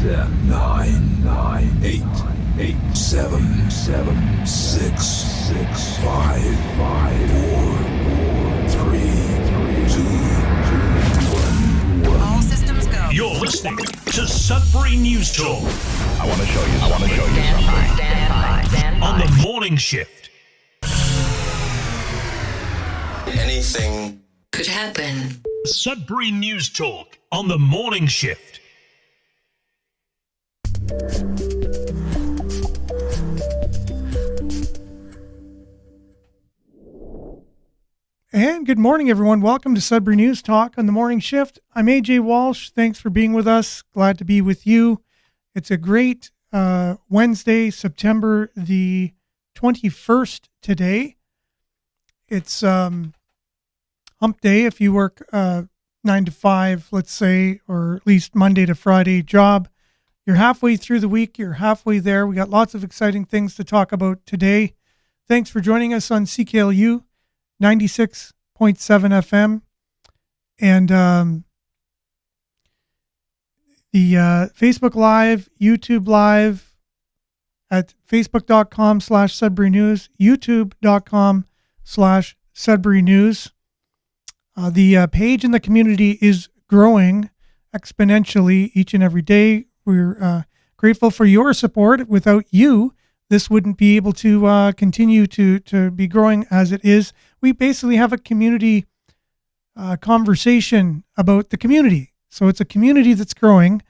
9, 8, 7, 6, 5, 4, 3, 2, 1. All systems go. You're listening to Sudbury News Talk. I want to show you something. Stand by. On the morning shift. Anything Could happen. Sudbury News Talk on the morning shift. And good morning, everyone. Welcome to Sudbury News Talk on the morning shift. I'm AJ Walsh. Thanks for being with us. Glad to be with you. It's a great Wednesday, September the 21st today. It's hump day if you work 9 to 5, let's say, or at least Monday to Friday job. You're halfway through the week. You're halfway there. We got lots of exciting things to talk about today. Thanks for joining us on CKLU 96.7 FM and the Facebook Live, YouTube Live at facebook.com/Sudbury News, youtube.com/Sudbury News. The page in the community is growing exponentially each and every day. We're grateful for your support. Without you, this wouldn't be able to continue to be growing as it is. We basically have a community conversation about the community. So it's a community that's growing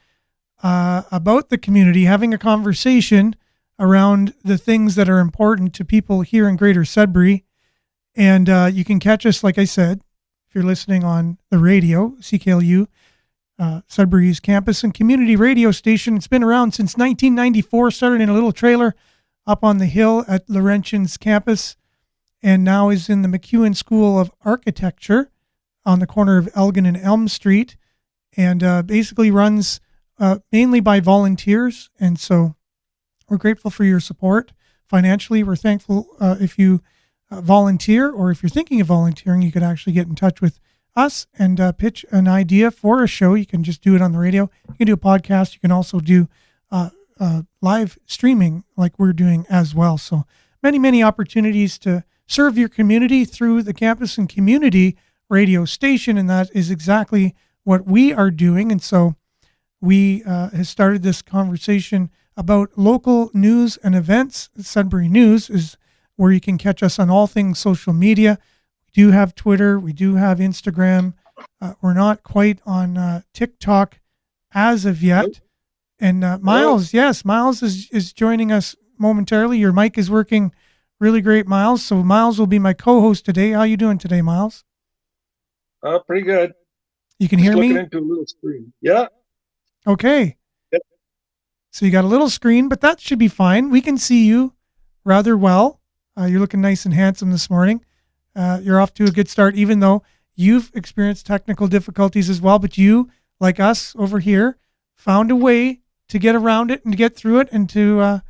about the community, having a conversation around the things that are important to people here in Greater Sudbury. And you can catch us, like I said, if you're listening on the radio, CKLU, Sudbury's campus and community radio station. It's been around since 1994, started in a little trailer up on the hill at Laurentian's campus, and now is in the McEwen School of Architecture on the corner of Elgin and Elm Street, and basically runs mainly by volunteers. And so we're grateful for your support financially. We're thankful if you volunteer, or if you're thinking of volunteering, you could actually get in touch with us and pitch an idea for a show. You can just do it on the radio. You can do a podcast. You can also do live streaming like we're doing as well. So many opportunities to serve your community through the campus and community radio station, and that is exactly what we are doing. And so we have started this conversation about local news and events. Sudbury News is where you can catch us on all things social media. We do have Twitter. We do have Instagram. We're not quite on TikTok as of yet. And Miles, yes, Miles is joining us momentarily. Your mic is working really great, Miles. So Miles will be my co-host today. How you doing today, Miles? Pretty good. You can hear me? Looking into a little screen. Yeah. Okay. Yep. So you got a little screen, but that should be fine. We can see you rather well. You're looking nice and handsome this morning. You're off to a good start, even though you've experienced technical difficulties as well. But you, like us over here, found a way to get around it and to get through it and to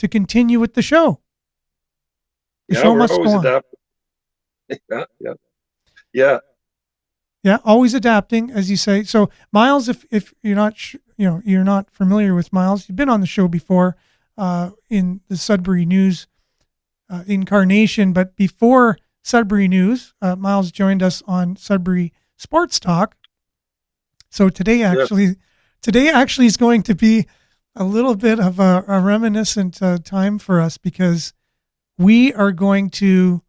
continue with the show. The show must go on. Yeah, always adapting, as you say. So, Miles, if you're not, you're not familiar with Miles, you've been on the show before in the Sudbury News incarnation, but before Sudbury News, Miles joined us on Sudbury Sports Talk. So today actually is going to be a little bit of a reminiscent time for us, because we are going to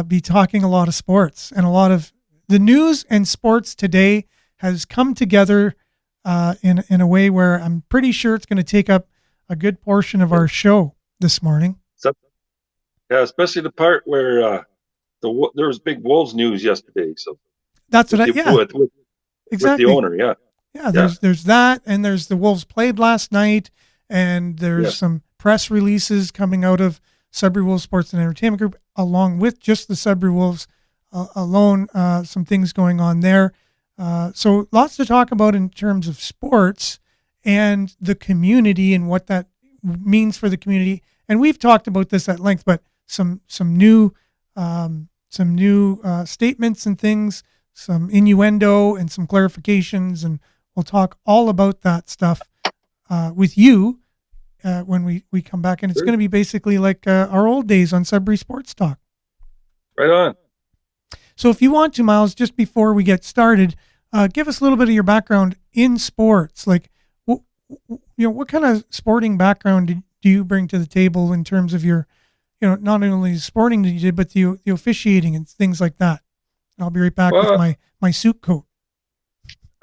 be talking a lot of sports, and a lot of the news and sports today has come together in a way where I'm pretty sure it's going to take up a good portion of our show this morning. Yeah, especially the part where there was big Wolves news yesterday. So that's what exactly with the owner. Yeah, there's that, and there's the Wolves played last night, and there's some press releases coming out of Sudbury Wolves Sports and Entertainment Group, along with just the Sudbury Wolves alone. Some things going on there. So lots to talk about in terms of sports and the community and what that means for the community. And we've talked about this at length, but some new statements and things, some innuendo and some clarifications, and we'll talk all about that stuff with you when we come back, and it's Sure. going to be basically like our old days on Sudbury Sports Talk. Right on. So if you want to, Miles, just before we get started, give us a little bit of your background in sports. Like, what kind of sporting background do you bring to the table in terms of your, not only the sporting that you did, but the officiating and things like that. I'll be right back with Well, my suit coat.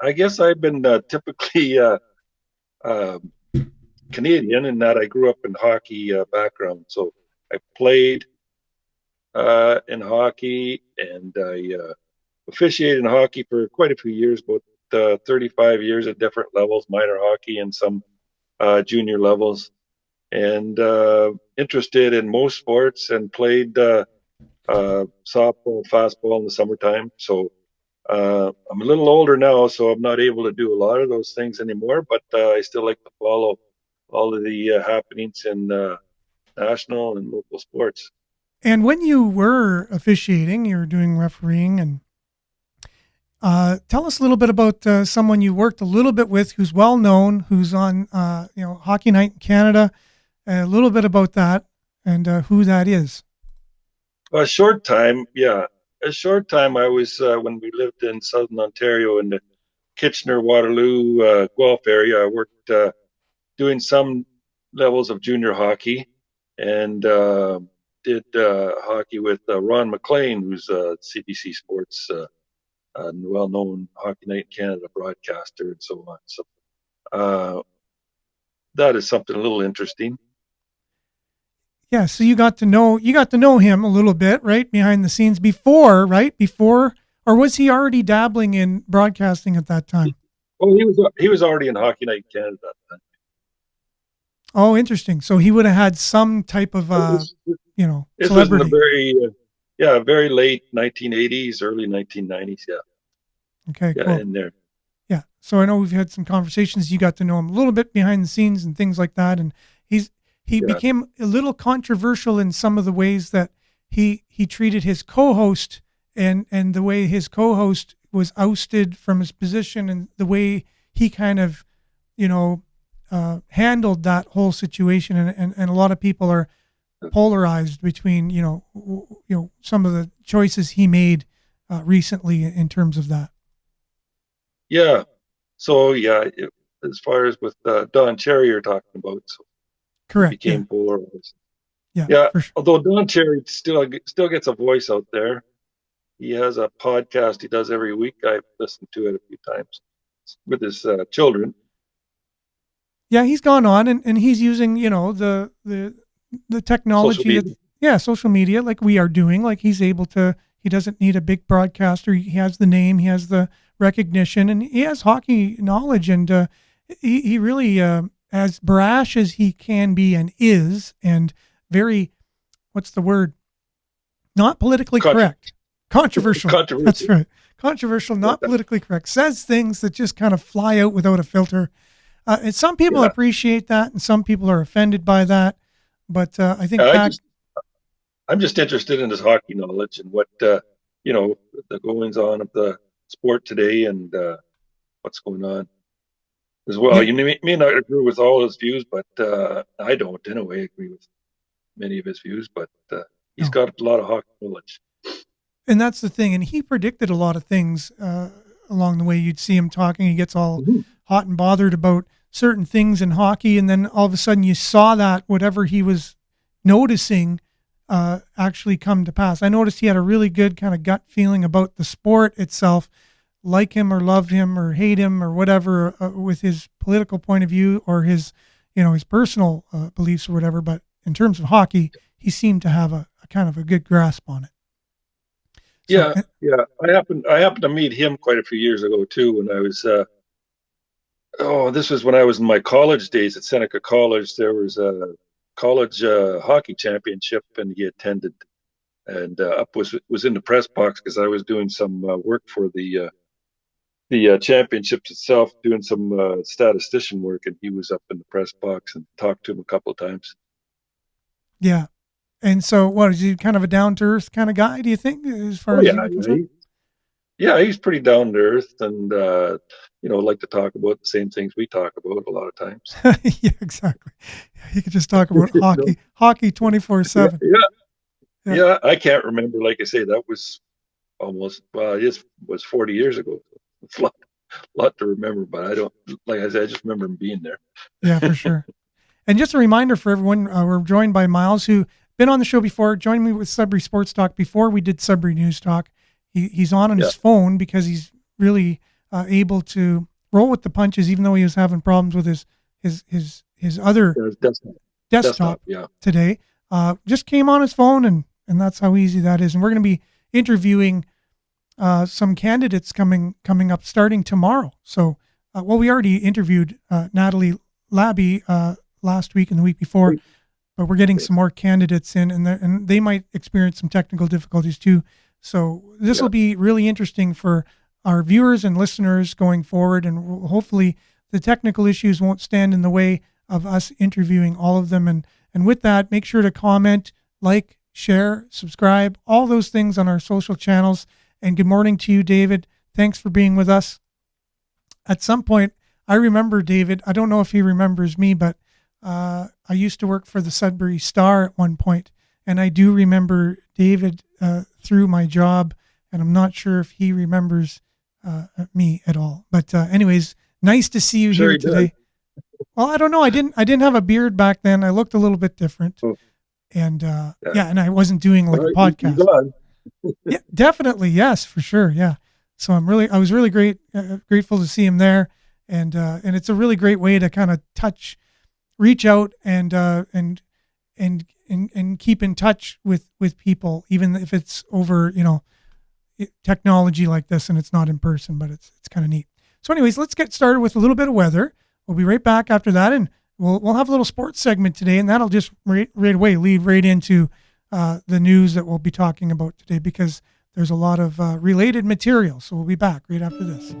I guess I've been typically uh, Canadian in that I grew up in hockey background. So I played in hockey, and I officiated in hockey for quite a few years, about 35 years at different levels, minor hockey and some junior levels, and interested in most sports, and played softball, fastball in the summertime. So I'm a little older now, so I'm not able to do a lot of those things anymore, but I still like to follow all of the happenings in national and local sports. And when you were officiating, you were doing refereeing, and tell us a little bit about someone you worked a little bit with, who's well known, who's on Hockey Night in Canada. A little bit about that and who that is. A short time, yeah. A short time. I was when we lived in Southern Ontario in the Kitchener, Waterloo, Guelph area. I worked doing some levels of junior hockey, and did hockey with Ron McLean, who's a CBC Sports well-known Hockey Night in Canada broadcaster, and so on. So that is something a little interesting. Yeah, so you got to know him a little bit, right, behind the scenes before, or was he already dabbling in broadcasting at that time? Oh, he was already in Hockey Night in Canada at that time. Oh, interesting. So he would have had some type of This was in celebrity. the very late 1980s, early 1990s. Yeah, Okay, yeah, cool. in there. Yeah. So I know we've had some conversations. You got to know him a little bit behind the scenes and things like that. And he Yeah. became a little controversial in some of the ways that he treated his co-host, and the way his co-host was ousted from his position, and the way he kind of, handled that whole situation. And a lot of people are polarized between, some of the choices he made recently in terms of that. Yeah. So yeah, as far as with Don Cherry you're talking about, so he Correct. Yeah. became polarized. Yeah. Yeah, For sure. although Don Cherry still gets a voice out there. He has a podcast he does every week. I've listened to it a few times with his children. Yeah, he's gone on and he's using, the Social technology media. social media, like we are doing. Like he doesn't need a big broadcaster. He has the name, he has the recognition, and he has hockey knowledge, and he really, as brash as he can be and is, and very, what's the word? Not politically correct. Controversial. Controversial. That's right. Controversial, not politically correct. Says things that just kind of fly out without a filter. And some people Yeah. appreciate that, and some people are offended by that. But I think Yeah, back, I'm just interested in his hockey knowledge and what the goings on of the sport today, and what's going on as well. yeah, You may not agree with all his views, but I don't, in a way, agree with many of his views. But he's no. got a lot of hockey knowledge. And that's the thing. And he predicted a lot of things along the way. You'd see him talking. He gets all hot and bothered about certain things in hockey, and then all of a sudden you saw that whatever he was noticing actually come to pass. I noticed he had a really good kind of gut feeling about the sport itself, like him or love him or hate him or whatever, with his political point of view or his, his personal beliefs or whatever. But in terms of hockey, he seemed to have a kind of a good grasp on it. So, Yeah. I happened to meet him quite a few years ago too, when I was. This was when I was in my college days at Seneca College. There was a college hockey championship, and he attended, and up was in the press box because I was doing some work for the championships itself, doing some statistician work, and he was up in the press box, and talked to him a couple of times. yeah. And so, what is he kind of a down to earth kind of guy? Do you think, as far as Yeah, you're concerned? Yeah, he's pretty down to earth, and like to talk about the same things we talk about a lot of times. Yeah, exactly. You could just talk about You know? hockey Yeah, 24/7. yeah, Yeah. yeah. I can't remember. Like I say, that was almost it was 40 years ago. It's a lot to remember, but I don't. Like I said, I just remember him being there. Yeah, for sure. And just a reminder for everyone, we're joined by Miles, who been on the show before, joined me with Sudbury Sports Talk before we did Sudbury News Talk. He's on Yeah. his phone because he's really able to roll with the punches, even though he was having problems with his other There's desktop. desktop Yeah. today. Just came on his phone, and that's how easy that is. And we're going to be interviewing some candidates coming up starting tomorrow. So, we already interviewed Natalie Labby last week and the week before, but we're getting some more candidates in, and they might experience some technical difficulties too. So this will be really interesting for our viewers and listeners going forward, and hopefully the technical issues won't stand in the way of us interviewing all of them. And with that, make sure to comment, like, share, subscribe, all those things on our social channels. And good morning to you, David. Thanks for being with us. At some point, I remember David. I don't know if he remembers me, but I used to work for the Sudbury Star at one point, and I do remember David through my job, and I'm not sure if he remembers me at all. But anyways, nice to see you Sure here he does. today. Well, I don't know. I didn't have a beard back then. I looked a little bit different, Oh. and and I wasn't doing like a podcast. He's on. Yeah, definitely. Yes, for sure. Yeah. So I was really grateful to see him there. And it's a really great way to kind of reach out and keep in touch with people, even if it's over, technology like this and it's not in person, but it's kind of neat. So anyways, let's get started with a little bit of weather. We'll be right back after that. And we'll have a little sports segment today, and that'll just right away lead right into the news that we'll be talking about today, because there's a lot of related material. So we'll be back right after this.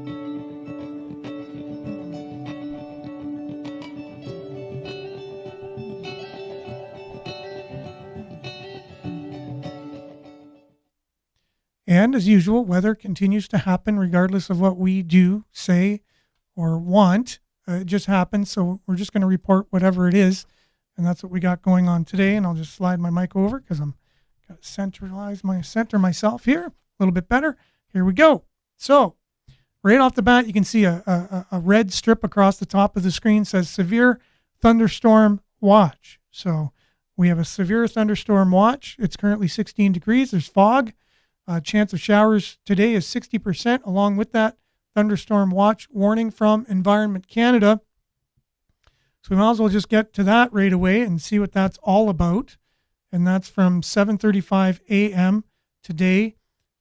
And as usual, weather continues to happen regardless of what we do, say, or want. It just happens. So we're just going to report whatever it is. And that's what we got going on today. And I'll just slide my mic over because I'm got to center myself here a little bit better. Here we go. So right off the bat, you can see a red strip across the top of the screen says severe thunderstorm watch. So we have a severe thunderstorm watch. It's currently 16 degrees. There's fog. Chance of showers today is 60%. Along with that, thunderstorm watch warning from Environment Canada. So we might as well just get to that right away and see what that's all about. And that's from 7:35 a.m. today.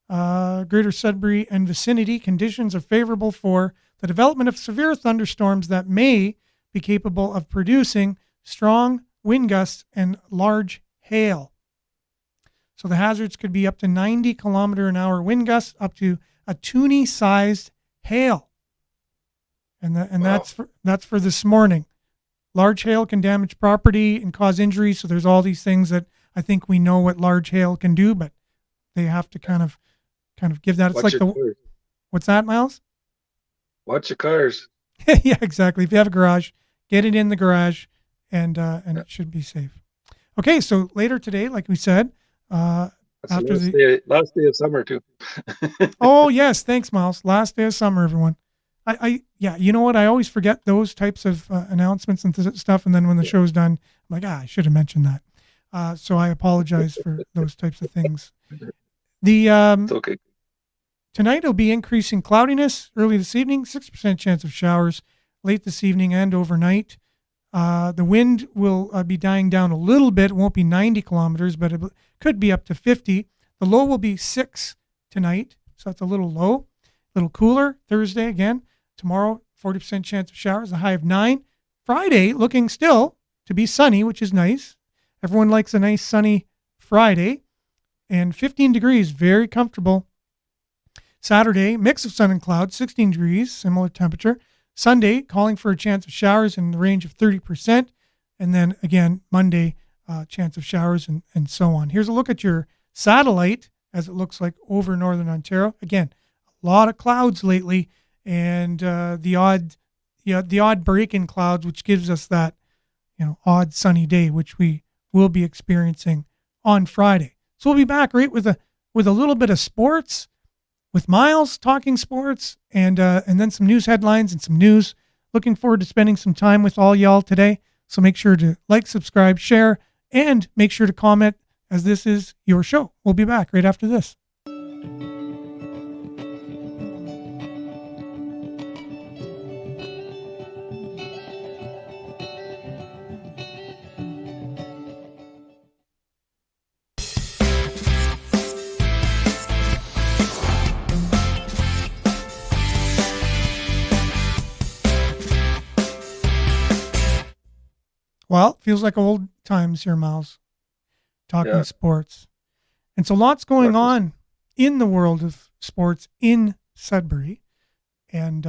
Greater Sudbury and vicinity conditions are favorable for the development of severe thunderstorms that may be capable of producing strong wind gusts and large hail. So the hazards could be up to 90 kilometer an hour wind gusts, up to a Toonie-sized hail. And Wow. that's for this morning. Large hail can damage property and cause injuries. So there's all these things that I think we know what large hail can do, but they have to kind of give that. It's Watch like your cars. what's that, Miles? Watch your cars. Yeah, exactly. If you have a garage, get it in the garage, and it should be safe. Okay, so later today, like we said, That's after the last day of summer too. oh yes, thanks, Miles. Last day of summer, everyone. Yeah, you know what? I always forget those types of announcements and stuff, and then when the show's done, I'm like, I should have mentioned that. So I apologize for those types of things. It's okay. Tonight it'll be increasing cloudiness early this evening, 6% chance of showers late this evening and overnight. The wind will be dying down a little bit. It won't be 90 kilometers, but it could be up to 50. The low will be 6 tonight, so that's a little low. A little cooler Thursday again. Tomorrow, 40% chance of showers, a high of 9. Friday looking still to be sunny, which is nice. Everyone likes a nice sunny Friday. And 15 degrees, very comfortable. Saturday, mix of sun and clouds, 16 degrees, similar temperature. Sunday, calling for a chance of showers in the range of 30%. And then again, Monday, chance of showers and so on. Here's a look at your satellite as it looks like over northern Ontario. Again, lot of clouds lately, and the odd break in clouds, which gives us that odd sunny day, which we will be experiencing on Friday. So we'll be back right with a little bit of sports, with Miles talking sports, and then some news headlines and some news. Looking forward to spending some time with all y'all today. So make sure to like, subscribe, share, and make sure to comment, as this is your show. We'll be back right after this. Well, feels like old times here, Miles, talking sports. And so lots going on in the world of sports in Sudbury. And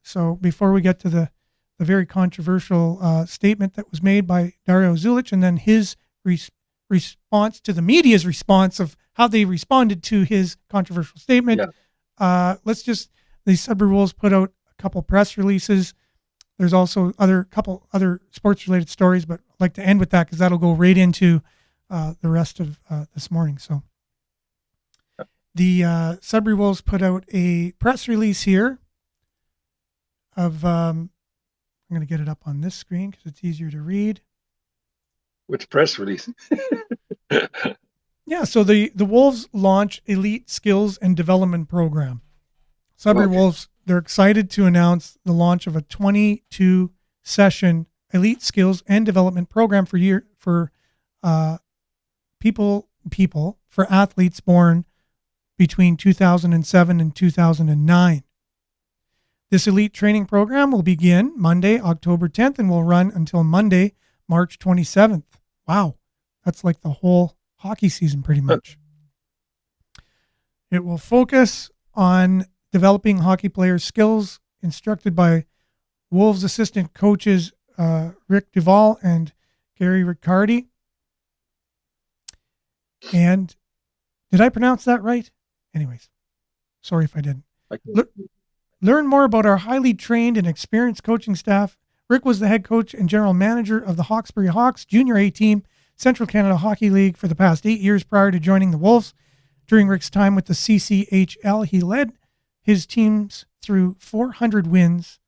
so before we get to the very controversial statement that was made by Dario Zulich, and then his response to the media's response of how they responded to his controversial statement, the Sudbury Wolves put out a couple press releases. There's also couple other sports related stories, but I'd like to end with that because that'll go right into the rest of this morning. So the Sudbury Wolves put out a press release here of, I'm going to get it up on this screen because it's easier to read. Which press release? Yeah, so the Wolves launch Elite Skills and Development Program. Sudbury Wolves, they're excited to announce the launch of a 22-session Elite Skills and Development Program for athletes born between 2007 and 2009. This elite training program will begin Monday, October 10th, and will run until Monday, March 27th. Wow, that's like the whole hockey season pretty much. It will focus on developing hockey players' skills, instructed by Wolves assistant coaches Rick Duvall and Gary Riccardi. And did I pronounce that right? Anyways, sorry if I didn't. Learn more about our highly trained and experienced coaching staff. Rick was the head coach and general manager of the Hawkesbury Hawks Junior A team, Central Canada Hockey League, for the past 8 years prior to joining the Wolves. During Rick's time with the CCHL, he led his teams through 400 wins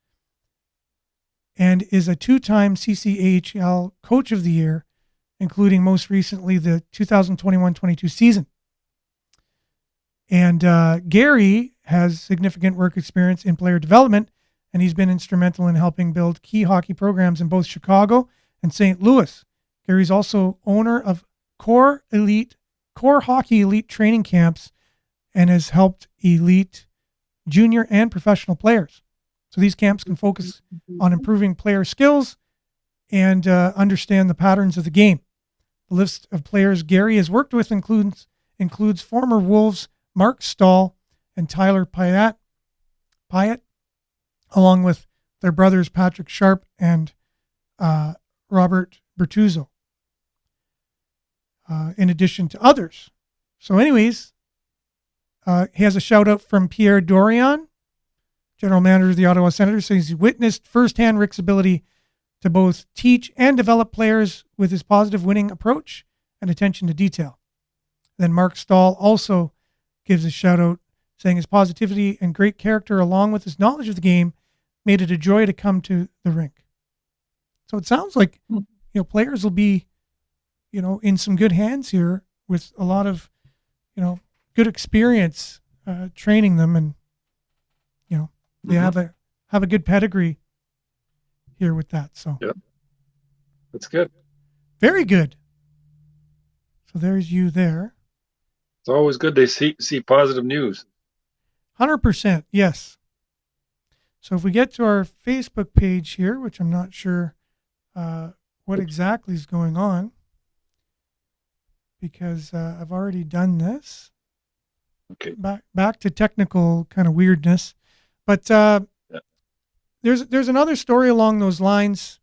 and is a two-time CCHL Coach of the Year, including most recently the 2021-22 season. And Gary has significant work experience in player development, and he's been instrumental in helping build key hockey programs in both Chicago and St. Louis. Gary's also owner of Core Hockey Elite training camps and has helped elite junior and professional players. So these camps can focus on improving player skills and understand the patterns of the game. The list of players Gary has worked with includes former Wolves Mark Stahl and Tyler Pyatt, along with their brothers Patrick Sharp and Robert Bertuzzo, in addition to others. So anyways, he has a shout out from Pierre Dorion, general manager of the Ottawa Senators, says he's witnessed firsthand Rick's ability to both teach and develop players with his positive winning approach and attention to detail. Then Mark Stahl also gives a shout out, saying his positivity and great character, along with his knowledge of the game, made it a joy to come to the rink. So it sounds like players will be in some good hands here with a lot of good experience training them, and they have a good pedigree here with that. So that's good. Very good. So there's you there. It's always good to see positive news. 100%, yes. So if we get to our Facebook page here, which I'm not sure what exactly is going on, because I've already done this. Okay. Back to technical kind of weirdness, but there's another story along those lines.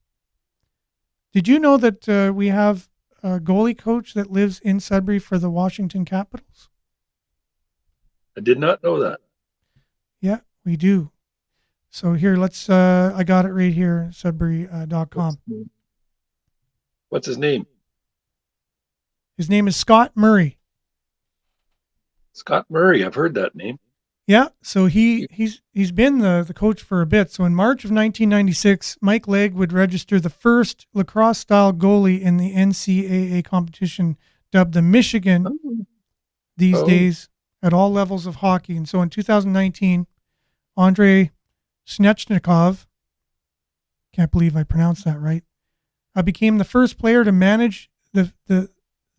Did you know that we have a goalie coach that lives in Sudbury for the Washington Capitals? I did not know that. Yeah, we do. So here, I got it right here, Sudbury.com. What's his name? His name is Scott Murray. Scott Murray. I've heard that name. Yeah, so he's been the coach for a bit. So in March of 1996, Mike Legg would register the first lacrosse-style goalie in the NCAA competition, dubbed the Michigan these days, at all levels of hockey. And so in 2019, Andrei Snechnikov, can't believe I pronounced that right, became the first player to manage the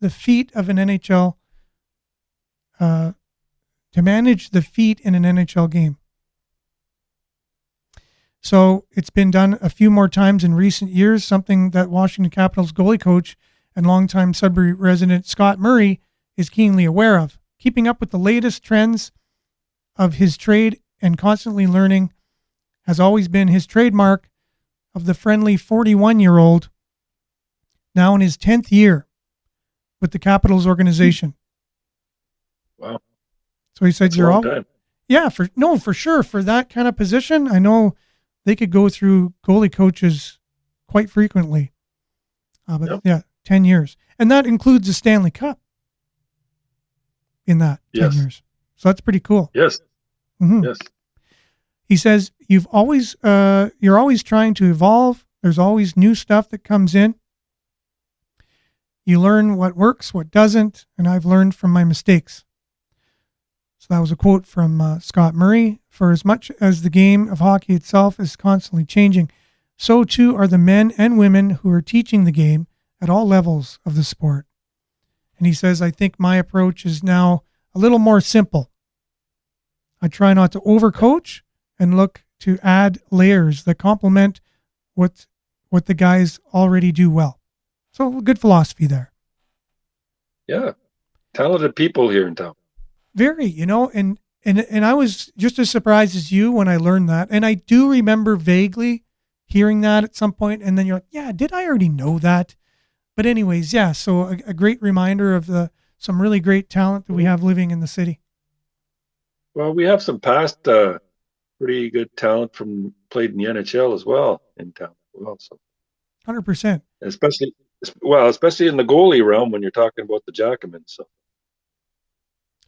feat of an NHL to manage the feet in an NHL game. So it's been done a few more times in recent years, something that Washington Capitals goalie coach and longtime Sudbury resident Scott Murray is keenly aware of. Keeping up with the latest trends of his trade and constantly learning has always been his trademark of the friendly 41-year-old, now in his 10th year with the Capitals organization. Wow. So he said, That's a long time. Yeah, for sure. For that kind of position, I know they could go through goalie coaches quite frequently. But yeah, 10 years. And that includes the Stanley Cup in that 10 years. So that's pretty cool. Yes. Mm-hmm. Yes. He says, you're always trying to evolve. There's always new stuff that comes in. You learn what works, what doesn't, and I've learned from my mistakes. So that was a quote from Scott Murray. For as much as the game of hockey itself is constantly changing, so too are the men and women who are teaching the game at all levels of the sport. And he says, I think my approach is now a little more simple. I try not to overcoach and look to add layers that complement what the guys already do well. So good philosophy there. Yeah. Talented people here in town. Very, and I was just as surprised as you when I learned that. And I do remember vaguely hearing that at some point, and then you're like, yeah, did I already know that? But anyways, yeah, so a great reminder of some really great talent that we have living in the city. Well, we have some past pretty good talent played in the NHL as well in town. Well, so 100%. especially in the goalie realm when you're talking about the Jackamans. So.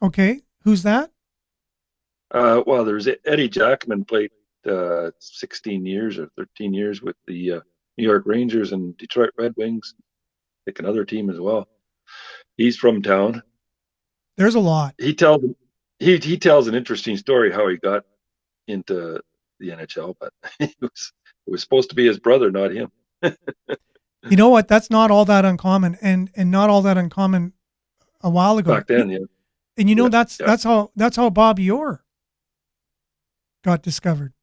Okay, who's that? Well, there's Eddie Jackman played 16 years or 13 years with the New York Rangers and Detroit Red Wings. I think another team as well. He's from town. There's a lot. He tells an interesting story how he got into the NHL, but it was supposed to be his brother, not him. You know what? That's not all that uncommon, and not all that uncommon a while ago. Back then, yeah. And that's how Bobby Orr got discovered.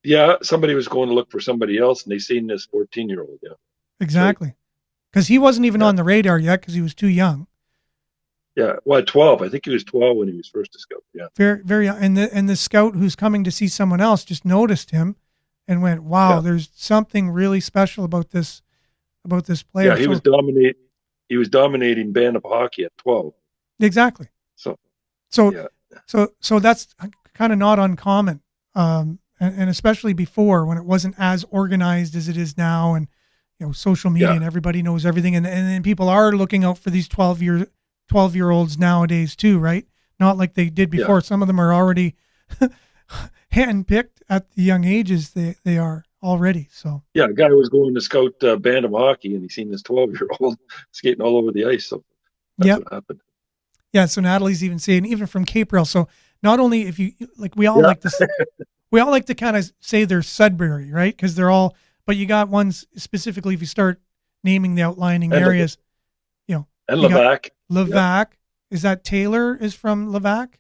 Yeah, somebody was going to look for somebody else, and they seen this 14-year-old. Yeah, exactly, because he wasn't even on the radar yet because he was too young. Yeah, well, at 12, I think he was 12 when he was first discovered. Yeah, very, very young. And the scout who's coming to see someone else just noticed him and went, "Wow, there's something really special about this player." Yeah, he was dominating band of hockey at 12. Exactly. So that's kind of not uncommon, and especially before when it wasn't as organized as it is now, and social media and everybody knows everything, and then people are looking out for these 12-year-olds nowadays too, right? Not like they did before. Some of them are already handpicked at the young ages they are already. So yeah, a guy was going to scout band of hockey, and he seen this 12-year-old skating all over the ice. So that's what happened. Yeah, so Natalie's even saying, even from Capril. So not only if you like, we all like to kind of say they're Sudbury, right? Because they're all, but you got ones specifically if you start naming the outlining areas, and Levac. Levac, is that Taylor is from Levac?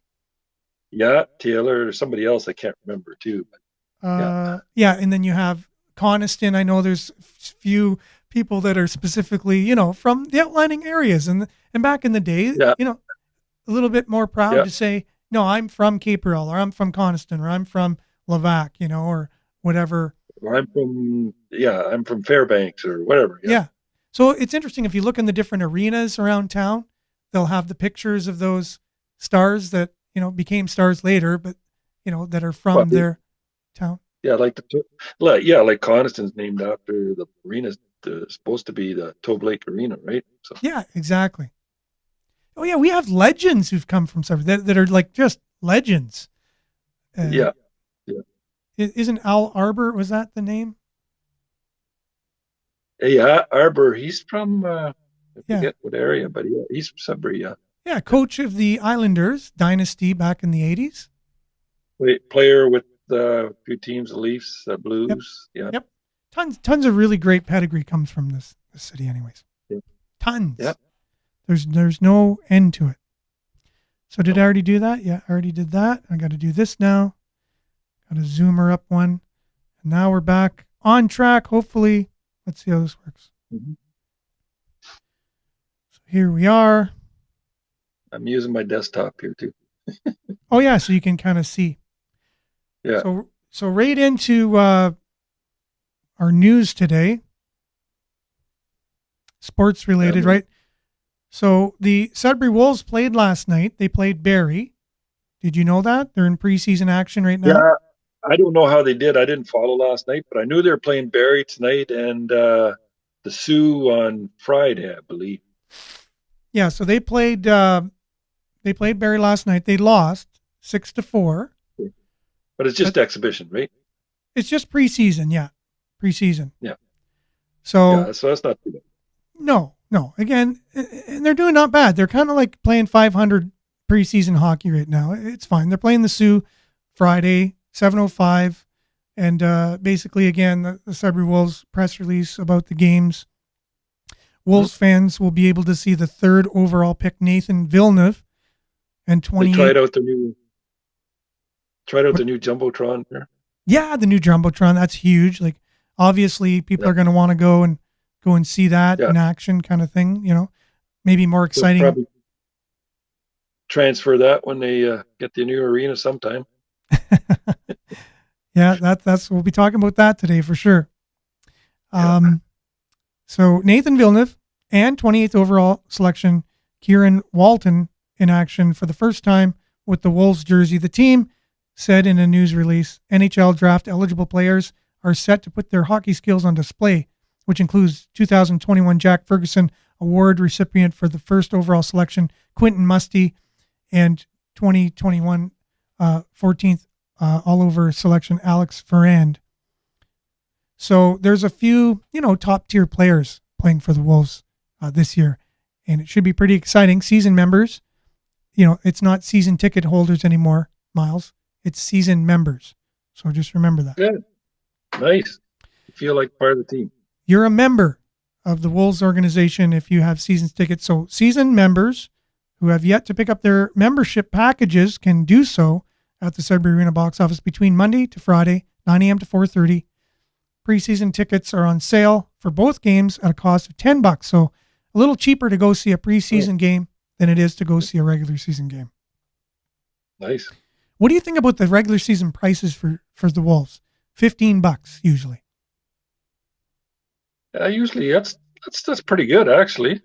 Yeah, Taylor or somebody else I can't remember too. But, and then you have Coniston. I know there's few people that are specifically, from the outlining areas, and back in the day, a little bit more proud to say, no, I'm from Capril, or I'm from Coniston, or I'm from Levac, or whatever. Or I'm from Fairbanks or whatever. Yeah. So it's interesting if you look in the different arenas around town, they'll have the pictures of those stars that became stars later, but that are Well, from their town. yeah, like Coniston's named after the arena. Supposed to be the Tobe Lake Arena, right? So Yeah, exactly. Oh yeah, we have legends who've come from Sudbury that are like just legends. yeah, yeah. Isn't Al Arbor, was that the name? Hey, Arbor, he's from I Yeah. forget what area, but yeah, he's from Sudbury. Yeah, Yeah, coach of the Islanders dynasty back in the 80s. player with a few teams, the Leafs, Yep. Blues. Yeah, Yep. Tons of really great pedigree comes from this city anyways. yeah, Tons. yeah. There's no end to it. So did I already do that? Yeah, I already did that. I got to do this now. Got to zoomer up one. And now we're back on track, hopefully. Let's see how this works. Mm-hmm. So here we are. I'm using my desktop here too. Oh yeah, so you can kind of see. Yeah. So right into our news today. Sports related, Yeah. right? So the Sudbury Wolves played last night. They played Barrie. Did you know that? They're in preseason action right now. Yeah, I don't know how they did. I didn't follow last night, but I knew they were playing Barrie tonight and the Sioux on Friday, I believe. Yeah, so they played Barrie last night. They lost 6-4. But it's just exhibition, right? It's just preseason, yeah. Preseason. Yeah. So Yeah, so that's not too bad. no. Again, and they're doing not bad. They're kind of like playing 500 preseason hockey right now. It's fine. They're playing the Sioux Friday, 7:05, and basically again the Sudbury Wolves press release about the games. Wolves fans will be able to see the 3rd overall pick Nathan Villeneuve and They 28. tried out the new Jumbotron there. Yeah, the new Jumbotron, that's huge. Like obviously people are going to want to go and see that in action kind of thing, maybe more exciting. They'll probably transfer that when they get the new arena sometime. Yeah, that's we'll be talking about that today for sure. So Nathan Villeneuve and 28th overall selection Kieran Walton in action for the first time with the Wolves jersey. The team said in a news release, NHL draft eligible players are set to put their hockey skills on display, which includes 2021 Jack Ferguson Award recipient for the first overall selection, Quentin Musty, and 2021 14th all-over selection, Alex Ferrand. So there's a few, top-tier players playing for the Wolves this year, and it should be pretty exciting. Season members, it's not season ticket holders anymore, Miles. It's season members. So just remember that. Good. Nice. You feel like part of the team. You're a member of the Wolves organization if you have season tickets. So season members who have yet to pick up their membership packages can do so at the Sudbury Arena box office between Monday to Friday, 9 a.m. to 4:30. Preseason tickets are on sale for both games at a cost of $10. So a little cheaper to go see a preseason game than it is to go see a regular season game. Nice. What do you think about the regular season prices for the Wolves? $15 usually. Usually that's pretty good actually.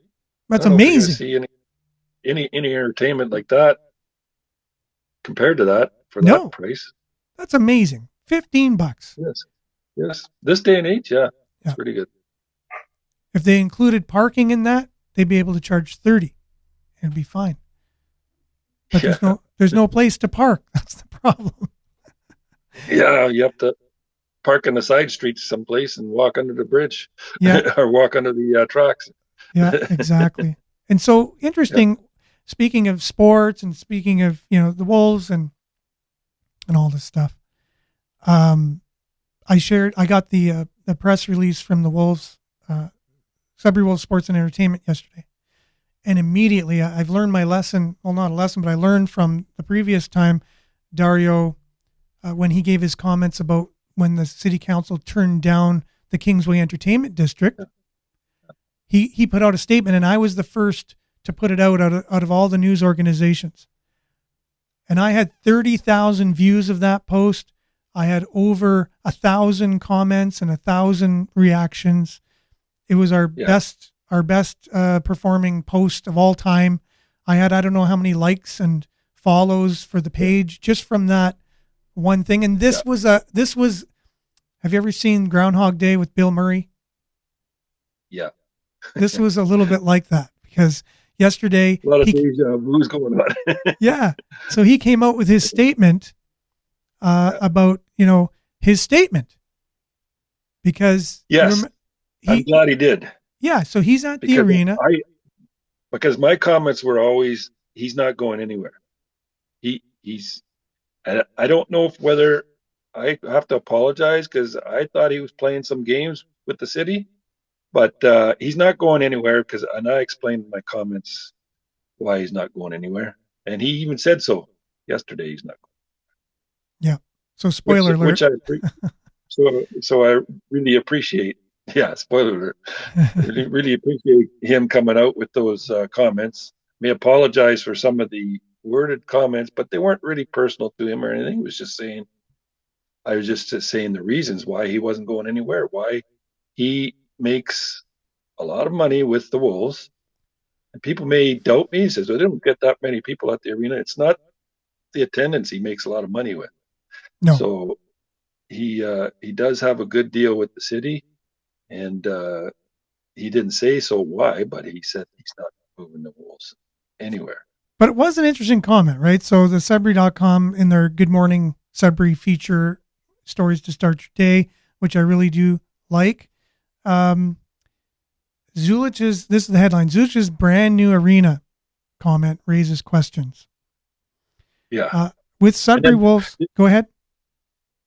That's I don't know if you're amazing. gonna see any entertainment like that compared to that for No. that price. That's amazing. $15. Yes. This day and age, yeah. Yeah. It's pretty good. If they included parking in that, they'd be able to charge 30. It'd be fine. But there's no place to park. That's the problem. Yeah, you have to park on the side streets someplace and walk under the bridge. Yeah. Or walk under the tracks. Yeah, exactly. And so interesting, speaking of sports and speaking of, the Wolves and all this stuff. I got the press release from the Wolves, Sudbury Wolves Sports and Entertainment yesterday. And immediately I've learned my lesson. Well, not a lesson, but I learned from the previous time, Dario, when he gave his comments about when the city council turned down the Kingsway Entertainment District. He put out a statement, and I was the first to put it out of all the news organizations. And I had 30,000 views of that post. I had over 1,000 comments and 1,000 reactions. It was our best performing post of all time. I had, I don't know how many likes and follows for the page just from that one thing. And this was have you ever seen Groundhog Day with Bill Murray? Yeah. This was a little bit like that, because yesterday, A lot of deja vu's going on. yeah. So he came out with his statement about, his statement, because Yes. I'm glad he did. Yeah. So he's at the Because arena. because my comments were always, he's not going anywhere. He's, and I don't know whether I have to apologize, because I thought he was playing some games with the city, but he's not going anywhere, and I explained in my comments why he's not going anywhere. And he even said so yesterday, he's not going. Yeah. So spoiler alert. So I really appreciate, spoiler alert. Really appreciate him coming out with those comments. May apologize for some of the worded comments, but they weren't really personal to him or anything. It was just saying, I was just saying the reasons why he wasn't going anywhere, why he makes a lot of money with the Wolves. And people may doubt me. He says, well, they don't get that many people at the arena. It's not the attendance he makes a lot of money with. No. So he does have a good deal with the city, and he didn't say so why, but he said he's not moving the Wolves anywhere. But it was an interesting comment, right? So the Sudbury.com, in their Good Morning Sudbury feature, stories to start your day, which I really do like. Zulich's, this is the headline, Zulich's brand new arena comment raises questions. Yeah. With Sudbury Wolves, go ahead.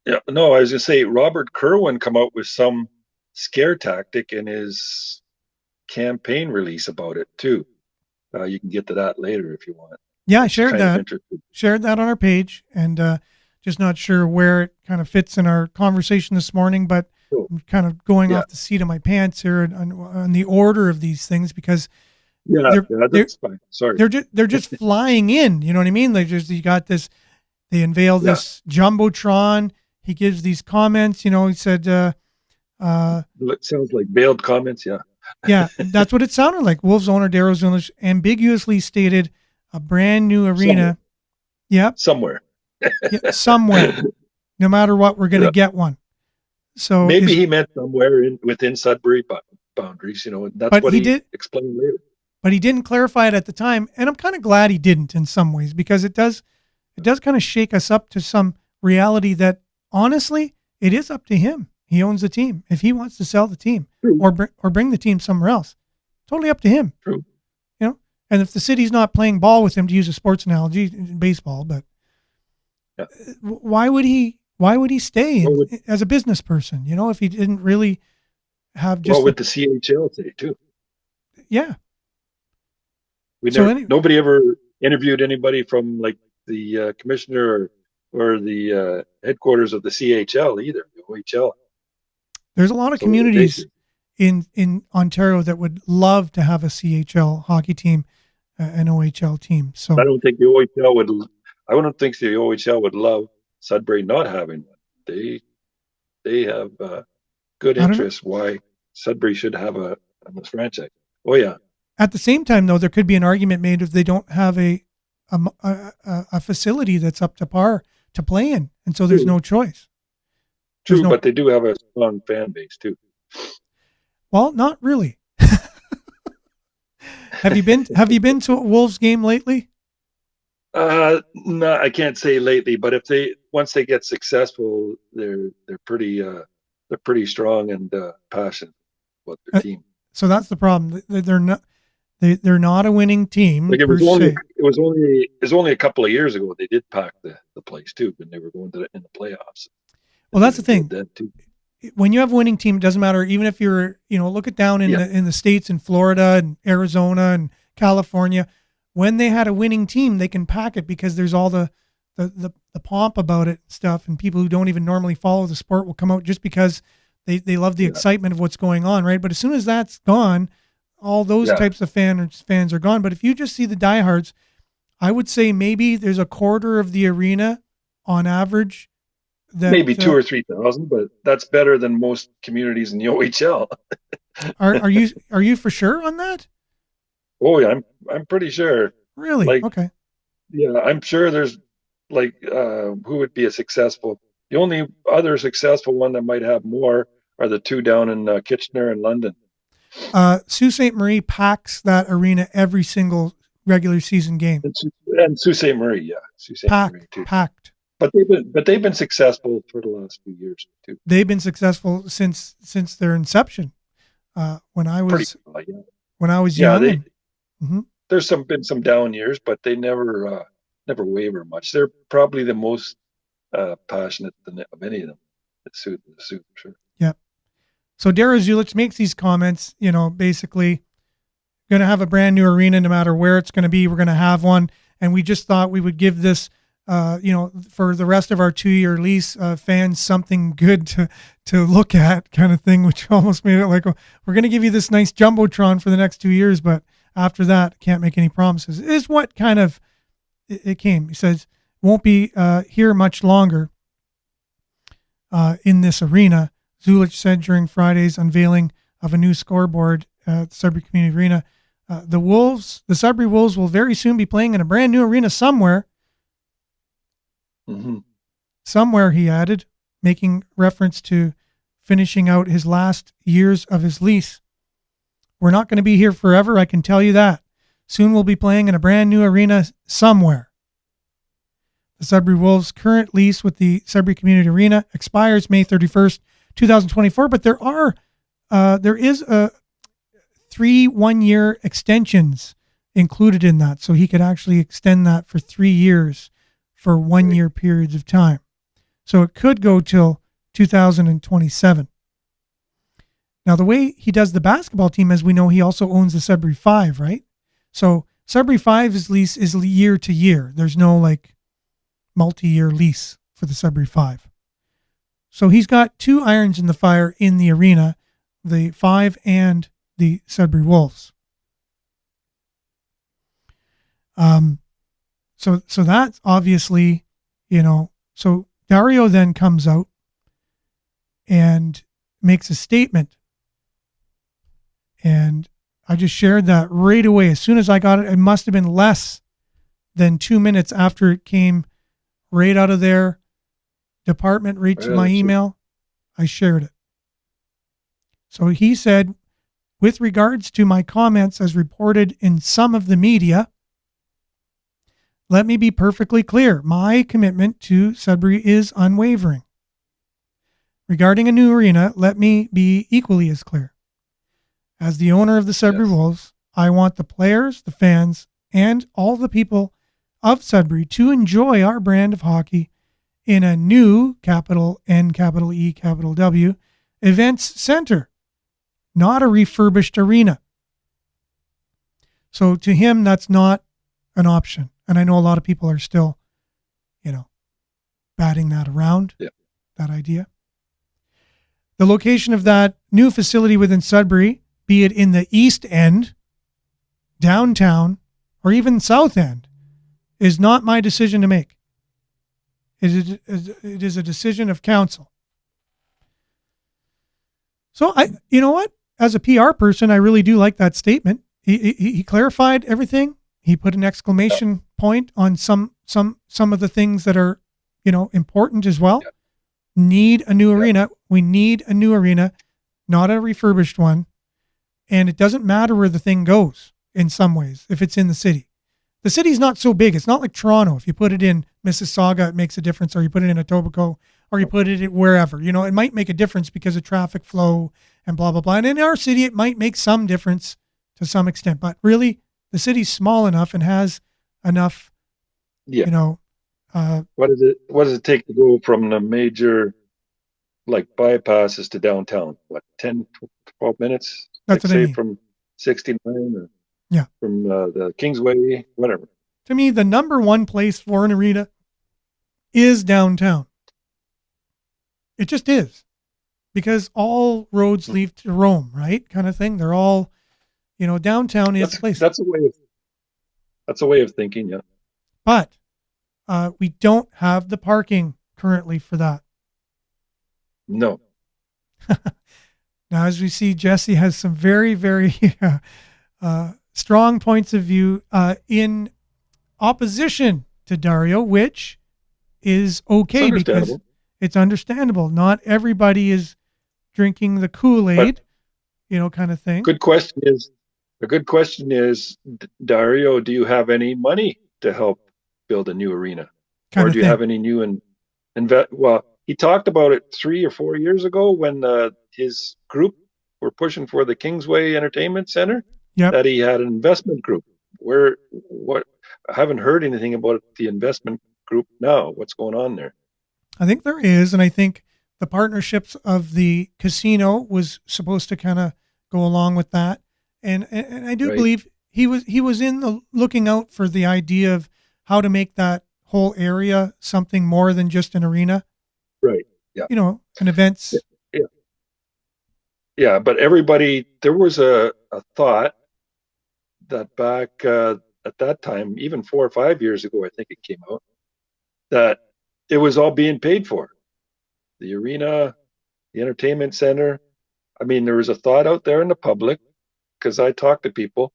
Yeah, no, I was going to say, Robert Kerwin come out with some scare tactic in his campaign release about it too. You can get to that later if you want. Yeah, I shared that on our page, and just not sure where it kind of fits in our conversation this morning, but I'm kind of going off the seat of my pants here on the order of these things, because that's fine. Sorry. They're just flying in. You know what I mean? You got this, they unveil this Jumbotron. He gives these comments, he said, it sounds like veiled comments. Yeah. Yeah. That's what it sounded like. Wolves owner Darryl Zulich ambiguously stated a brand new arena. Somewhere. Somewhere. No matter what, we're going to get one. So maybe he meant somewhere within Sudbury boundaries, and that's what he did explain later. But he didn't clarify it at the time, and I'm kind of glad he didn't in some ways, because it does kind of shake us up to some reality that, honestly, it is up to him. He owns the team. If he wants to sell the team or bring the team somewhere else, totally up to him. True. And if the city's not playing ball with him, to use a sports analogy, baseball, but why would he stay as a business person? If he didn't really have just with the CHL today too. Yeah. Nobody ever interviewed anybody from like the commissioner or the headquarters of the CHL either, the OHL. There's a lot of communities in Ontario that would love to have a CHL hockey team, an OHL team. So I don't think the OHL would. I wouldn't think the OHL would love Sudbury not having one. They have good interest why Sudbury should have a franchise. Oh yeah. At the same time, though, there could be an argument made if they don't have a facility that's up to par to play in, and so there's no choice. True, but they do have a strong fan base too. Well, not really. Have you been to a Wolves game lately? No, I can't say lately, but once they get successful, they're pretty strong and passionate about their team. So that's the problem. They're not a winning team. Like it was only a couple of years ago they did pack the place too, when they were going in the playoffs. Well, that's the thing. When you have a winning team, it doesn't matter. Even if you're, look it down in the States, in Florida and Arizona and California, when they had a winning team, they can pack it because there's all the pomp about it and stuff, and people who don't even normally follow the sport will come out just because they love the excitement of what's going on, right? But as soon as that's gone, all those types of fans are gone. But if you just see the diehards, I would say maybe there's a quarter of the arena on average. Maybe 2,000 or 3,000, but that's better than most communities in the OHL. Are you for sure on that? Oh yeah, I'm pretty sure. Really? Okay. Yeah, I'm sure there's who would be a successful. The only other successful one that might have more are the two down in Kitchener and London. Sault Ste. Marie packs that arena every single regular season game. And Sault Ste. Marie, yeah, Sault Ste. Marie too. Packed. But they've been successful for the last few years too. They've been successful since their inception. When I was young. There's been some down years, but they never waver much. They're probably the most passionate of any of them. The Sault, for sure. Yeah. So Darragh Zulich makes these comments, basically going to have a brand new arena no matter where it's going to be. We're going to have one. And we just thought we would give this, for the rest of our 2-year lease, fans something good to look at kind of thing, which almost made it like, we're going to give you this nice Jumbotron for the next 2 years. But after that, can't make any promises, is what kind of it came. He says, won't be here much longer in this arena. Zulich said during Friday's unveiling of a new scoreboard at the Sudbury Community Arena, the Sudbury Wolves will very soon be playing in a brand new arena somewhere. Mm-hmm. Somewhere, he added, making reference to finishing out his last years of his lease. We're not going to be here forever, I can tell you that. Soon we'll be playing in a brand new arena somewhere. The Sudbury Wolves' current lease with the Sudbury Community Arena expires May 31st, 2024, but there is 3 1-year extensions included in that, so he could actually extend that for 3 years for 1-year periods of time. So it could go till 2027. Now, the way he does the basketball team, as we know, he also owns the Sudbury Five, right? So Sudbury Five's lease is year to year. There's no multi-year lease for the Sudbury Five. So he's got 2 irons in the fire in the arena, the Five and the Sudbury Wolves. So that's obviously, so Dario then comes out and makes a statement. And I just shared that right away. As soon as I got it, it must have been less than 2 minutes after it came right out of their department, right to my email. I shared it. So he said, with regards to my comments as reported in some of the media, let me be perfectly clear. My commitment to Sudbury is unwavering. Regarding a new arena, let me be equally as clear. As the owner of the Sudbury Wolves, I want the players, the fans, and all the people of Sudbury to enjoy our brand of hockey in a new, capital N, capital E, capital W, events center, not a refurbished arena. So to him, that's not an option. And I know a lot of people are still, batting that around, that idea. The location of that new facility within Sudbury, be it in the East End, downtown, or even South End, is not my decision to make. It is a decision of council. So you know what? As a PR person, I really do like that statement. He clarified everything. He put an exclamation point on some of the things that are, important as well. Need a new arena. We need a new arena, not a refurbished one. And it doesn't matter where the thing goes in some ways, if it's in the city. The city's not so big. It's not like Toronto. If you put it in Mississauga, it makes a difference, or you put it in Etobicoke, or you put it wherever. It might make a difference because of traffic flow and blah, blah, blah. And in our city, it might make some difference to some extent. But really, the city's small enough and has enough, what does it take to go from the major bypasses to downtown? 10, 12 minutes? That's what I mean. From 69 or from the Kingsway, whatever. To me, the number one place for an arena is downtown. It just is. Because all roads lead to Rome, right? Kind of thing. They're all, downtown is the place. That's a way of thinking, yeah. But we don't have the parking currently for that. No. Now, as we see, Jesse has some very, very strong points of view in opposition to Dario, which is okay It's because understandable. it's understandable. Not everybody is drinking the Kool-Aid, kind of thing. Good question is, a good question is, Dario, do you have any money to help build a new arena? Kind Or of do you thing. have any new well, he talked about it 3 or 4 years ago when his group were pushing for the Kingsway Entertainment Center, Yep. that he had an investment group. What? I haven't heard anything about the investment group now. What's going on there? I think there is, and I think the partnerships of the casino was supposed to kind of go along with that, and I do Right. believe he was in the looking out for the idea of how to make that whole area something more than just an arena, Right. Yeah. an events. Yeah. Yeah. But there was a thought that back at that time, even 4 or 5 years ago, I think it came out, that it was all being paid for. The arena, the entertainment center. I mean, there was a thought out there in the public, because I talked to people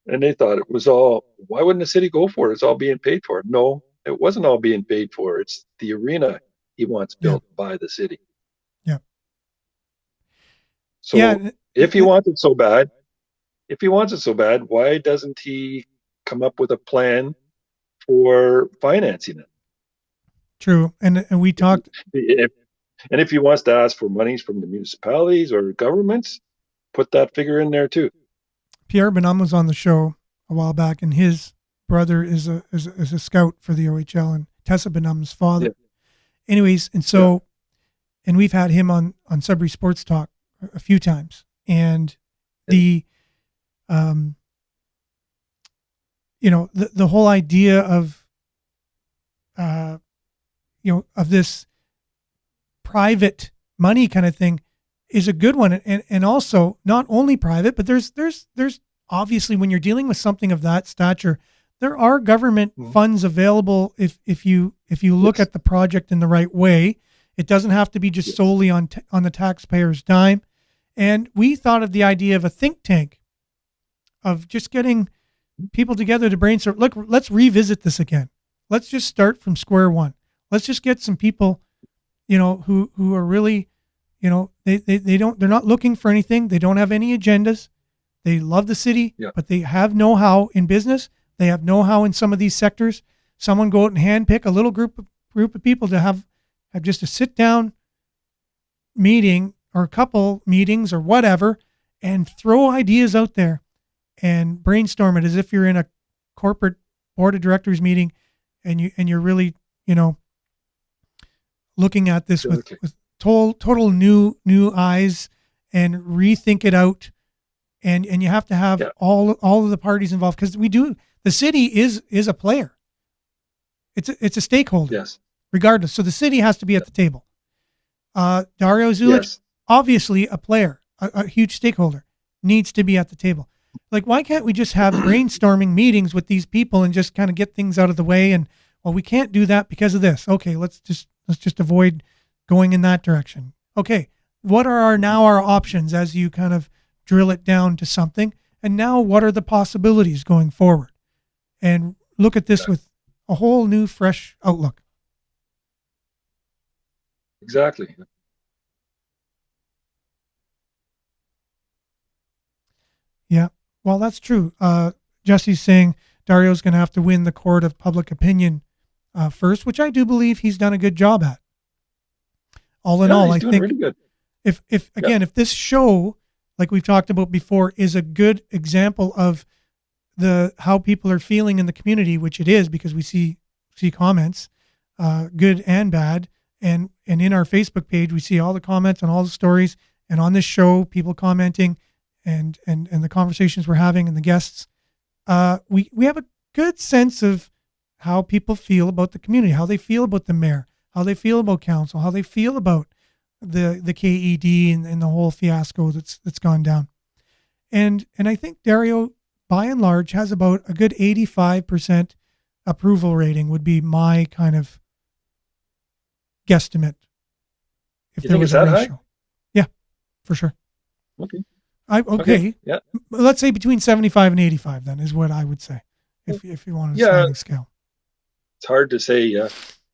and they thought it was all, why wouldn't the city go for it? It's all being paid for. No, it wasn't all being paid for. It's the arena he wants Yeah. built by the city. Yeah. So Yeah. if he wants it so bad, why doesn't he come up with a plan for financing it? True. And we talked, If he wants to ask for monies from the municipalities or governments, put that figure in there too. Pierre Bonhomme was on the show a while back, and his brother is a scout for the OHL, and Tessa Bonhomme's father. Yeah. Anyways, and so, and we've had him on Sudbury Sports Talk a few times, and the whole idea of of this private money kind of thing is a good one, and also not only private, but there's obviously, when you're dealing with something of that stature, there are government funds available if you look at the project in the right way. It doesn't have to be just solely on the taxpayer's dime. And we thought of the idea of a think tank, of just getting people together to brainstorm. Look, let's revisit this again. Let's just start from square one. Let's just get some people, who are really, they're not looking for anything. They don't have any agendas. They love the city, but they have know-how in business. They have know-how in some of these sectors. Someone go out and handpick a little group of people to have just a sit-down meeting, or a couple meetings or whatever, and throw ideas out there and brainstorm it as if you're in a corporate board of directors meeting, and you're really, looking at this with total new eyes, and rethink it out. And you have to have all of the parties involved, because the city is a player. It's a stakeholder, regardless. So the city has to be at the table. Dario Zulich, obviously a player, a huge stakeholder, needs to be at the table. Like, why can't we just have brainstorming meetings with these people and just kind of get things out of the way? And, well, we can't do that because of this. Okay, let's just avoid going in that direction. Okay, what are our options as you kind of drill it down to something? And now what are the possibilities going forward? And look at this with a whole new, fresh outlook. Exactly. Yeah, well, that's true. Jesse's saying Dario's going to have to win the court of public opinion first, which I do believe he's done a good job at. All in all, I think really good. if this show, like we've talked about before, is a good example of how people are feeling in the community, which it is, because we see comments, good and bad, and in our Facebook page we see all the comments on all the stories, and on this show people commenting, and the conversations we're having and the guests. We have a good sense of how people feel about the community, how they feel about the mayor, how they feel about council, how they feel about the KED and the whole fiasco that's gone down. And I think Dario, by and large, has about a good 85% approval rating, would be my kind of guesstimate. If You there think was it's a that high? ratio. Yeah, for sure. Okay. Okay. Yeah. Let's say between 75 and 85 then is what I would say, if you want a sliding scale. It's hard to say.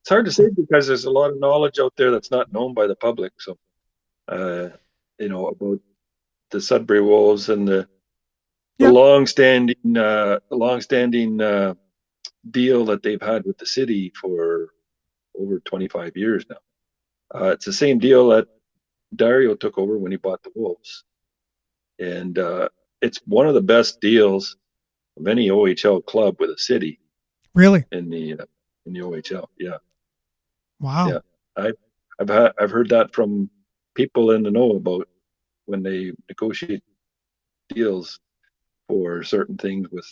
It's hard to say because there's a lot of knowledge out there that's not known by the public. So, about the Sudbury Wolves and the Yeah. long-standing deal that they've had with the city for over 25 years now. It's the same deal that Dario took over when he bought the Wolves, and it's one of the best deals of any OHL club with a city Really? in the OHL. Yeah, Wow. yeah. I've heard that from people in the know about when they negotiate deals for certain things with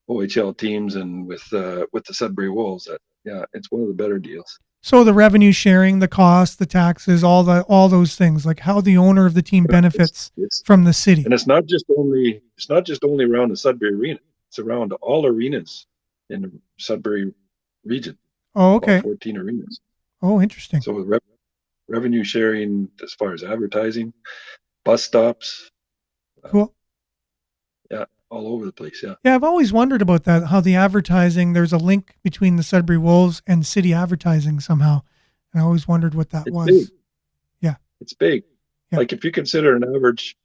OHL teams and with the Sudbury Wolves. It's one of the better deals. So the revenue sharing, the cost, the taxes, all those things, like how the owner of the team benefits from the city. And it's not just only around the Sudbury arena. It's around all arenas in the Sudbury region. Oh, okay. All 14 arenas. Oh, interesting. So with revenue sharing as far as advertising, bus stops. Cool. All over the place. Yeah. Yeah, I've always wondered about that, how the advertising, there's a link between the Sudbury Wolves and city advertising somehow. And I always wondered what that was. Big. Yeah. It's big. Yeah. Like if you consider an average,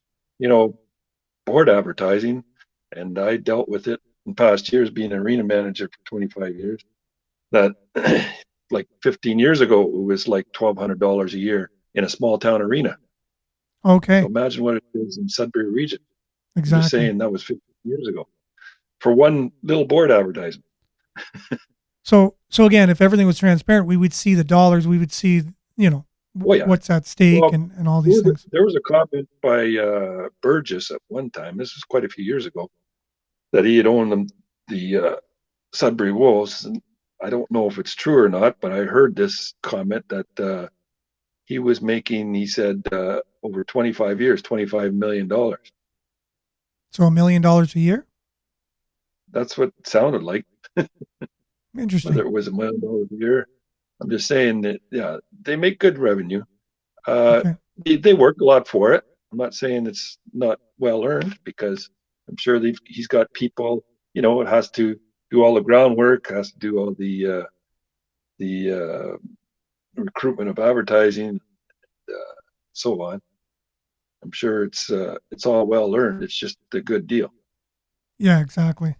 board advertising, and I dealt with it in past years being an arena manager for 25 years, that like 15 years ago, it was like $1,200 a year in a small town arena. Okay. So imagine what it is in Sudbury region. Exactly. I'm just saying that was 15 years ago for one little board advertisement. So again, if everything was transparent, we would see the dollars, we would see, what's at stake and all these things. There was a comment by Burgess at one time, this was quite a few years ago, that he had owned the Sudbury Wolves. And I don't know if it's true or not, but I heard this comment that he was making, he said, over 25 years, $25 million. So $1 million a year? That's what it sounded like. Interesting. Whether it was $1 million a year. I'm just saying that, they make good revenue. Okay. They work a lot for it. I'm not saying it's not well earned, because I'm sure he's got people, it has to do all the groundwork, has to do all the recruitment of advertising, so on. I'm sure it's all well earned. It's just a good deal. Yeah, exactly.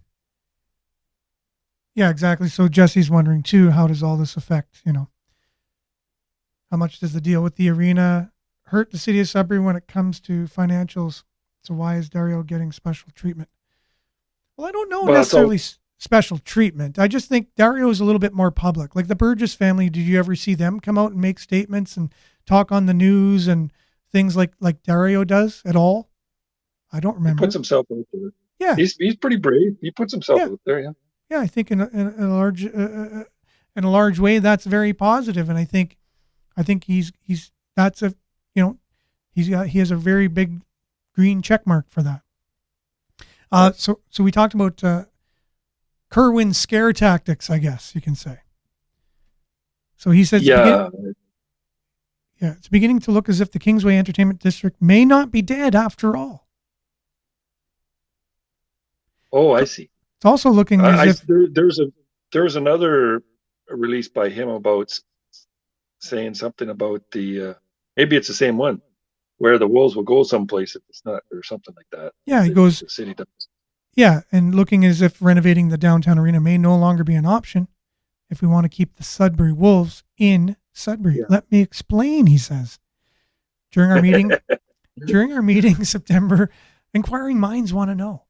Yeah, exactly. So Jesse's wondering too, how does all this affect, how much does the deal with the arena hurt the city of Sudbury when it comes to financials? So why is Dario getting special treatment? Well, I don't know necessarily special treatment. I just think Dario is a little bit more public. Like the Burgess family, did you ever see them come out and make statements and talk on the news and things like Dario does at all? I don't remember. He puts himself out there. Yeah, he's pretty brave. He puts himself out there. Yeah. Yeah, I think in a large way that's very positive, and I think he has a very big green check mark for that. So we talked about Kerwin's scare tactics, I guess you can say. So he says, it's beginning to look as if the Kingsway Entertainment District may not be dead after all. Oh, I see. It's also looking as if there was another release by him about saying something about the maybe it's the same one where the Wolves will go someplace if it's not, or something like that. Yeah, he goes. The city does. Yeah, and looking as if renovating the downtown arena may no longer be an option if we want to keep the Sudbury Wolves in Sudbury. Yeah. Let me explain, he says. During our meeting, September, inquiring minds want to know.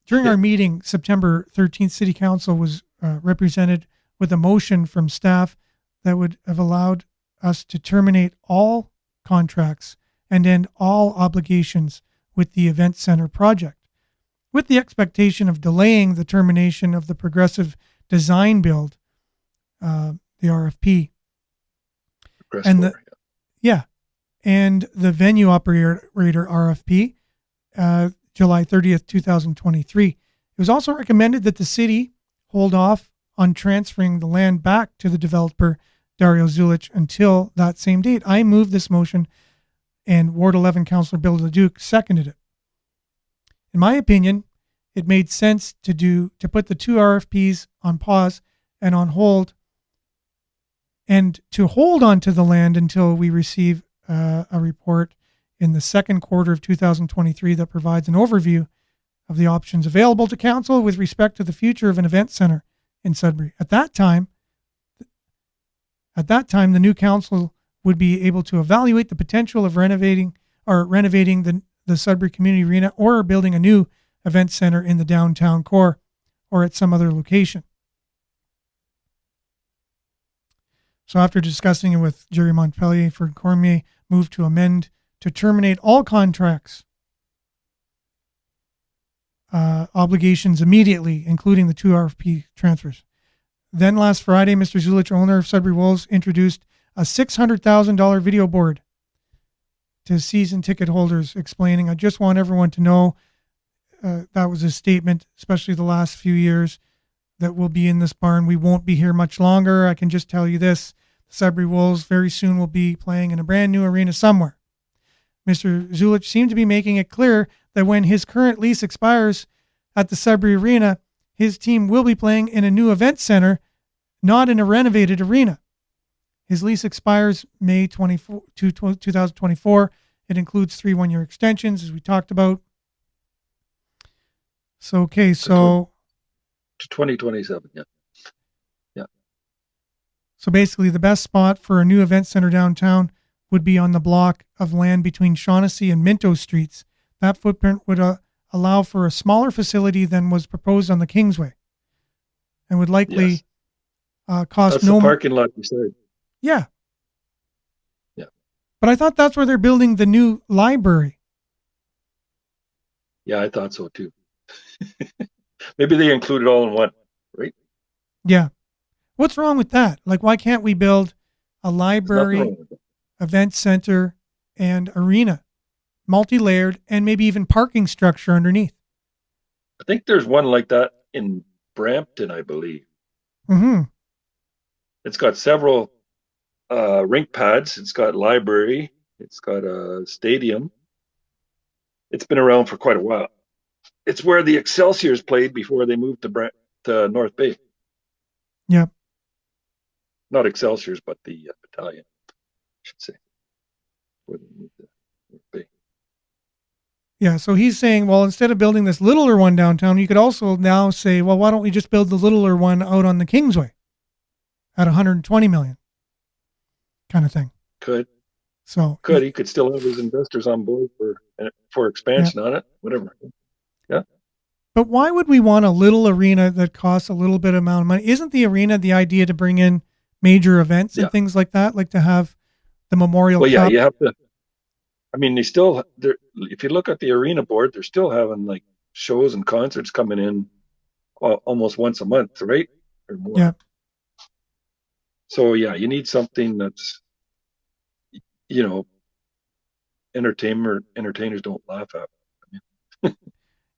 During our meeting, September 13th, City Council was represented with a motion from staff that would have allowed us to terminate all contracts and end all obligations with the Event Center project, with the expectation of delaying the termination of the progressive design build, the RFP. And the venue operator RFP, July 30th, 2023. It was also recommended that the city hold off on transferring the land back to the developer, Dario Zulich, until that same date. I moved this motion, and Ward 11 Councillor Bill LeDuc seconded it. In my opinion, it made sense to put the two RFPs on pause and on hold and to hold on to the land until we receive a report in the second quarter of 2023 that provides an overview of the options available to council with respect to the future of an event center in Sudbury. At that time, the new council would be able to evaluate the potential of renovating the Sudbury Community Arena or building a new event center in the downtown core or at some other location. So after discussing it with Jerry Montpellier, Ferd Cormier moved to amend to terminate all contracts obligations immediately, including the 2 RFP transfers. Then last Friday, Mr. Zulich, owner of Sudbury Wolves, introduced a $600,000 video board to season ticket holders explaining, I just want everyone to know, that was his statement, especially the last few years, that we'll be in this barn. We won't be here much longer. I can just tell you this, the Sudbury Wolves very soon will be playing in a brand new arena somewhere. Mr. Zulich seemed to be making it clear that when his current lease expires at the Sudbury Arena, his team will be playing in a new event center, not in a renovated arena. His lease expires May 2024. It includes 3 one-year extensions, as we talked about. So to 2027. Yeah. So basically, the best spot for a new event center downtown would be on the block of land between Shaughnessy and Minto Streets. That footprint would allow for a smaller facility than was proposed on the Kingsway, and would likely cost That's the parking lot beside. Yeah. Yeah. But I thought that's where they're building the new library. Yeah, I thought so too. Maybe they include it all in one, right? Yeah. What's wrong with that? Like, why can't we build a library, event center, and arena, multi-layered, and maybe even parking structure underneath? I think there's one like that in Brampton, I believe. Mm-hmm. It's got several rink pads. It's got library. It's got a stadium. It's been around for quite a while. It's where the Excelsiors played before they moved to North Bay. Yep. Not Excelsiors, but the battalion, I should say. Where they moved to North Bay. Yeah, so he's saying, well, instead of building this littler one downtown, you could also now say, well, why don't we just build the littler one out on the Kingsway at $120 million, kind of thing. Could. So he could still have his investors on board for expansion on it, whatever. Yeah. But why would we want a little arena that costs a little bit amount of money? Isn't the arena the idea to bring in major events and things like that, like to have the Memorial Cup? Well, yeah, you have to. I mean, if you look at the arena board, they're still having like shows and concerts coming in almost once a month, right? Or more. Yeah. So yeah, you need something that's, entertainers don't laugh at.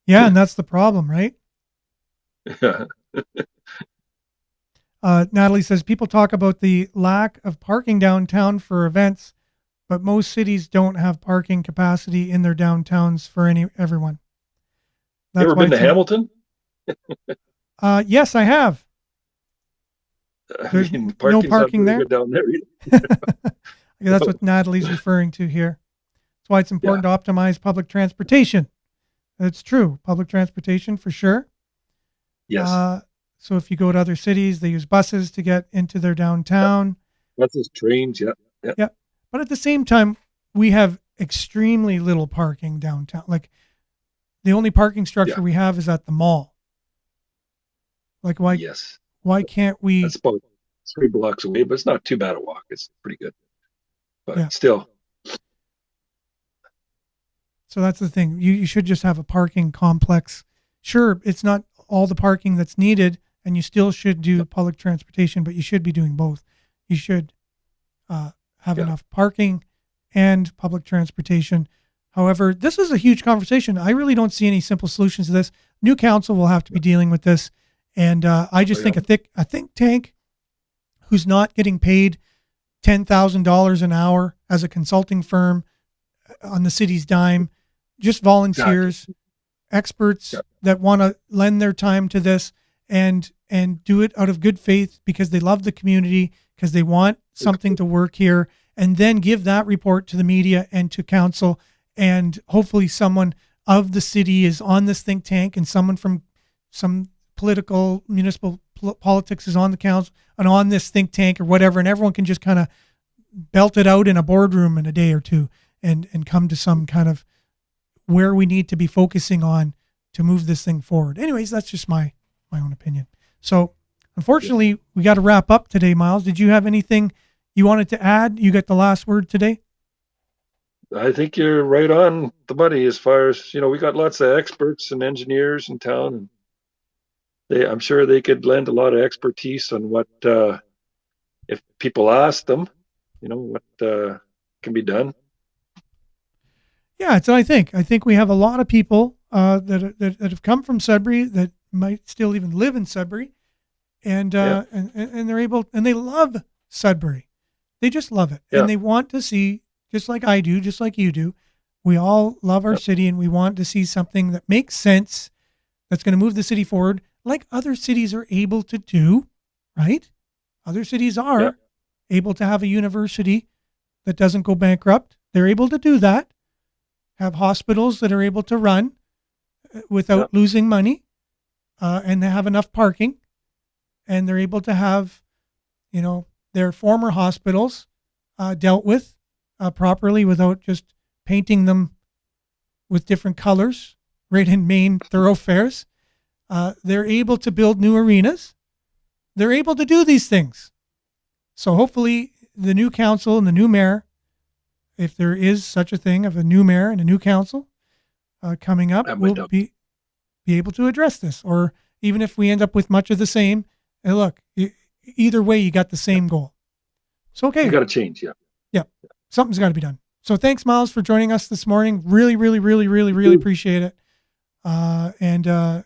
Yeah, and that's the problem, right? Yeah. Natalie says, people talk about the lack of parking downtown for events, but most cities don't have parking capacity in their downtowns for everyone. You ever been to Hamilton? Yes, I have. There's no parking there. Down there either. That's what Natalie's referring to here. That's why it's important to optimize public transportation. It's true. Public transportation for sure. Yes. So if you go to other cities, they use buses to get into their downtown. Buses, trains, yeah. But at the same time, we have extremely little parking downtown. Like, the only parking structure we have is at the mall. Like, why? Yes. Why can't we? That's about 3 blocks away, but it's not too bad a walk. It's pretty good. But still. So that's the thing. You should just have a parking complex. Sure, it's not all the parking that's needed, and you still should do public transportation, but you should be doing both. You should have enough parking and public transportation. However, this is a huge conversation. I really don't see any simple solutions to this. New council will have to be dealing with this. And I just think a think tank who's not getting paid $10,000 an hour as a consulting firm on the city's dime, just volunteers, experts that want to lend their time to this and do it out of good faith because they love the community, because they want something to work here, and then give that report to the media and to council. And hopefully someone of the city is on this think tank, and someone from some municipal politics is on the council and on this think tank or whatever, and everyone can just kind of belt it out in a boardroom in a day or two and come to some kind of where we need to be focusing on to move this thing forward. Anyways, that's just my own opinion. So unfortunately, we got to wrap up today. Miles, did you have anything you wanted to add? You got the last word today. I think you're right on the money as far as, we got lots of experts and engineers in town, and I'm sure they could lend a lot of expertise on what, if people ask them, what can be done. Yeah, that's what I think. I think we have a lot of people that have come from Sudbury that might still even live in Sudbury, and they're able, and they love Sudbury. They just love it, and they want to see, just like I do, just like you do. We all love our city, and we want to see something that makes sense, that's going to move the city forward, like other cities are able to do, right? Other cities are able to have a university that doesn't go bankrupt. They're able to do that. Have hospitals that are able to run without losing money, and they have enough parking, and they're able to have, their former hospitals dealt with properly without just painting them with different colors right in main thoroughfares. They're able to build new arenas. They're able to do these things. So hopefully the new council and the new mayor, if there is such a thing of a new mayor and a new council coming up, will be able to address this. Or even if we end up with much of the same, and look, either way, you got the same goal. So, okay. You got to change, Yeah. Something's got to be done. So thanks, Miles, for joining us this morning. Really, really, really, really, really appreciate it. And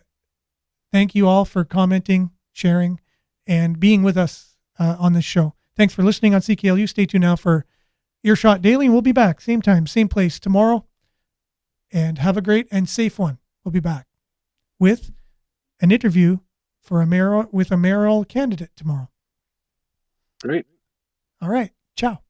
thank you all for commenting, sharing, and being with us on this show. Thanks for listening on CKLU. Stay tuned now for Earshot Daily. We'll be back same time, same place tomorrow. And have a great and safe one. We'll be back with an interview for a mayoral candidate tomorrow. Great. All right. Ciao.